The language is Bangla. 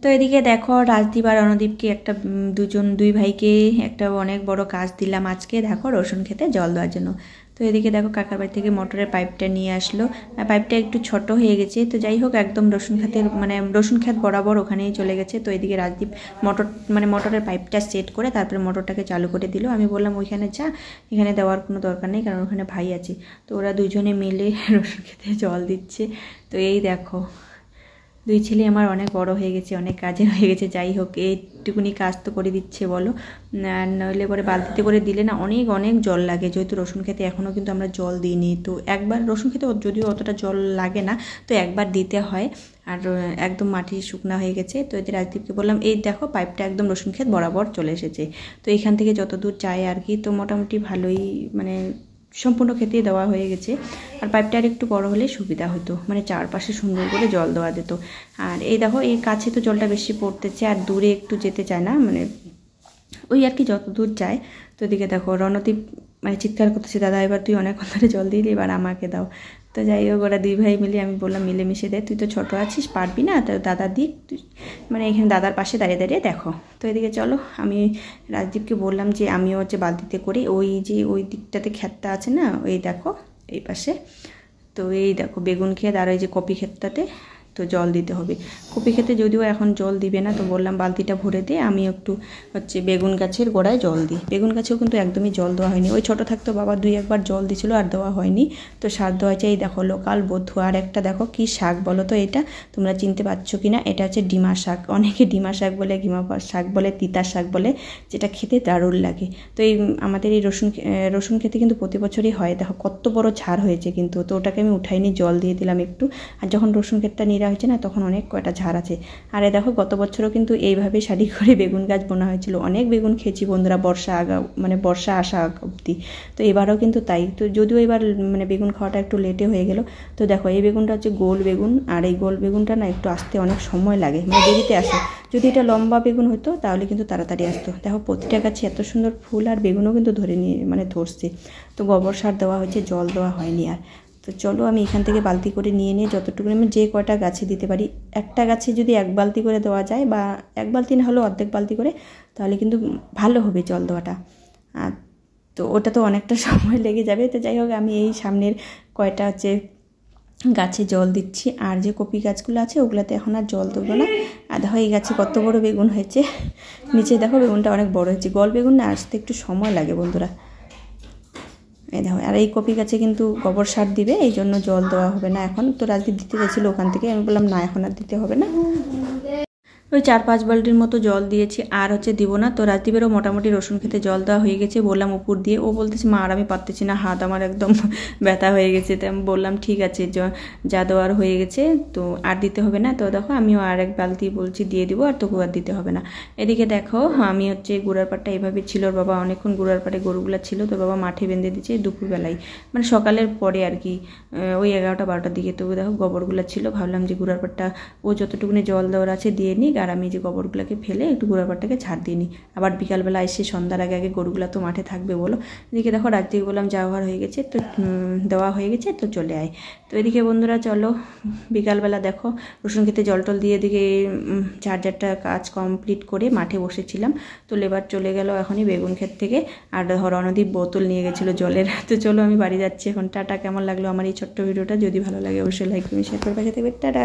তো এদিকে দেখো রাজদীপ আর রণদীপকে একটা দুই ভাইকে একটা অনেক বড় কাজ দিলাম আজকে, দেখো রসুন খেতে জল দেওয়ার জন্য। তো এদিকে দেখো কাকার বাড়ি থেকে মোটরের পাইপটা নিয়ে আসলো, পাইপটা একটু ছোট হয়ে গেছে, তো যাই হোক একদম রসুন ক্ষেত বরাবর ওখানেই চলে গেছে। তো এদিকে রাজদীপ মোটরের পাইপটা সেট করে তারপরে মোটরটাকে চালু করে দিল। আমি বললাম ওইখানে যা, এখানে দেওয়ার কোনো দরকার নেই, কারণ ওখানে ভাই আছে। তো ওরা দুজনে মিলে রসুন খেতে জল দিচ্ছে। তো এই দেখো দুই ছেলে আমার অনেক বড় হয়ে গেছে, অনেক কাজের হয়ে গেছে। যাই হোক এইটুকুনি কাজ তো করে দিচ্ছে বলো, নইলে পরে বালতিতে করে দিলে না অনেক অনেক জল লাগে। যেহেতু রসুন খেতে এখনও কিন্তু আমরা জল দিইনি, তো একবার রসুন খেতে যদিও অতটা জল লাগে না, তো একবার দিতে হয়। আর একদম মাটি শুকনা হয়ে গেছে। তো এদের রাজদীপকে বললাম এই দেখো পাইপটা একদম রসুন ক্ষেত বরাবর চলে এসেছে। তো এখান থেকে যত দূর যায় আর কি, তো মোটামুটি ভালোই সম্পূর্ণ খেতে দেওয়া হয়ে গেছে। আর পাইপটা আর একটু বড় হলে সুবিধা হতো, চারপাশে সুন্দর করে জল দেওয়া যেত। আর এই দেখো এই কাছে তো জলটা বেশি পড়তেছে, আর দূরে একটু যেতে চায় না, ওই আর কি যত দূর যায়। তো এদিকে দেখো রণদীপ চিৎকার করতেছে, দাদা এবার তুই অনেকক্ষণ ধরে জল দিলি, এবার আমাকে দাও। তো যাই হোক ওরা দুই ভাই মিলে, আমি বললাম মিলেমিশে দে, তুই তো ছোটো আছিস পারবি না, তো দাদা দিক, এখানে দাদার পাশে দাঁড়িয়ে দাঁড়িয়ে দেখো। তো এদিকে চলো আমি রাজদীপকে বললাম যে আমিও বালতিতে করে ওই দিকটাতে ক্ষেতটা আছে না, ওই দেখো এই পাশে, তো এই দেখো বেগুন ক্ষেত আর ওই যে কপি ক্ষেতটাতে তো জল দিতে হবে। কপি খেতে যদিও এখন জল দিবে না, তো বললাম বালতিটা ভরে দিয়ে আমি একটু বেগুন গাছের গোড়ায় জল দিই। বেগুন গাছেও কিন্তু একদমই জল দেওয়া হয়নি, ওই ছোটো থাকতো বাবা দুই একবার জল দিছিল আর দেওয়া হয়নি। তো সার দেওয়া হয়েছে। এই দেখো লোকাল বধু, আর একটা দেখো কি শাক বলো তো, এটা তোমরা চিনতে পারছো কি না, এটা হচ্ছে ডিমা শাক। অনেকে ডিমা শাক বলে, গিমা শাক বলে, তিতা শাক বলে, যেটা খেতে দারুণ লাগে। তো এই আমাদের এই রসুন খেতে কিন্তু প্রতি বছরই হয়। দেখো কত বড় ঝাড় হয়েছে কিন্তু, তো ওটাকে আমি উঠাইনি, জল দিয়ে দিলাম একটু। আর যখন রসুন ক্ষেতটা হয়েছে না তখন অনেক কয়টা ঝাড় আছে। আর দেখো গত বছরও কিন্তু এইভাবে সারি করে বেগুন গাছ বোনা হয়েছিল, অনেক বেগুন খেয়েছি বন্ধুরা, বর্ষা আসা অবধি। তো এবারও কিন্তু তাই। তো যদিও এবার বেগুন খাওয়াটা একটু লেটে হয়ে গেল। তো দেখো এই বেগুনটা হচ্ছে গোল বেগুন, আর এই গোল বেগুনটা না একটু আসতে অনেক সময় লাগে, দেরিতে আসে। যদি এটা লম্বা বেগুন হতো তাহলে কিন্তু তাড়াতাড়ি আসতো। দেখো প্রতিটা গাছে এত সুন্দর ফুল, আর বেগুনও কিন্তু ধরছে। তো গোবর সার দেওয়া হয়েছে, জল দেওয়া হয়নি আর। তো চলো আমি এখান থেকে বালতি করে নিয়ে যতটুকু আমি যে কয়টা গাছে দিতে পারি, একটা গাছে যদি এক বালতি করে দেওয়া যায়, বা এক বালতি না হলেও অর্ধেক বালতি করে, তাহলে কিন্তু ভালো হবে জল দেওয়াটা। আর তো ওটা তো অনেকটা সময় লেগে যাবে। তো যাই হোক আমি এই সামনের কয়টা গাছে জল দিচ্ছি। আর যে কপি গাছগুলো আছে ওগুলোতে এখন আর জল দেবো না। আর দেখো এই গাছে কত বড় বেগুন হয়েছে, নিচে দেখো বেগুনটা অনেক বড় হয়েছে। গল বেগুন না আসতে একটু সময় লাগে বন্ধুরা। এই দেখো, আর এই কপি গাছে কিন্তু গোবর সার দিবে, এই জন্য জল দেওয়া হবে না এখন। তো রাজদীপ দিতে গেছিলো ওখান থেকে, আমি বললাম না এখন আর দিতে হবে না, ওই 4-5 বালতির মতো জল দিয়েছি, আর দিব না। তো রাজদীপেরও মোটামুটি রসুন খেতে জল দেওয়া হয়ে গেছে, বললাম উপর দিয়ে। ও বলতেছে মা আর আমি পারতেছি না, হাত আমার একদম ব্যথা হয়ে গেছে। তো আমি বললাম ঠিক আছে, যা দেওয়ার হয়ে গেছে, তো আর দিতে হবে না। তো দেখো আমিও আর এক বালতি বলছি দিয়ে দিব, আর তোকে আর দিতে হবে না। এদিকে দেখো আমি গুড়ার পাড়টা এভাবে ছিল, ওর বাবা অনেকক্ষণ গুড়ার পাড়ে গরুগুলা ছিল, তো বাবা মাঠে বেঁধে দিচ্ছে দুপুরবেলায়, সকালের পরে আর কি, ওই 11টা-12টার দিকে। তো দেখো গোবরগুলা ছিল, ভাবলাম যে গুড়ার পাড়টা ও যতটুকুনি জল দেওয়ার আছে দিয়ে নিক, আর আমি যে গোবরগুলোকে ফেলে একটু গুঁড়ার পাড়টাকে ঝাড় দিয়ে নিই। আবার বিকালবেলা এসে সন্ধ্যার আগে আগে গরুগুলো তো মাঠে থাকবে বলো। এদিকে দেখো রাজদিকে বললাম যা হওয়ার হয়ে গেছে, তো দেওয়া হয়ে গেছে, তো চলে আয়। তো এদিকে বন্ধুরা চলো বিকালবেলা দেখো রসুন খেতে জল টল দিয়ে এদিকে ঝাড়ঝাড়টা কাজ কমপ্লিট করে মাঠে বসেছিলাম। তো লেবার চলে গেল এখনই বেগুন ক্ষেত থেকে, আর রণদীপ বোতল নিয়ে গেছিলো জলের। তো চলো আমি বাড়ি যাচ্ছি এখন। টাটা। কেমন লাগলো আমার এই ছোট্ট ভিডিওটা? যদি ভালো লাগে অবশ্যই লাইক করবেন, শেয়ার করে পাশে থাকবেন। টাটা।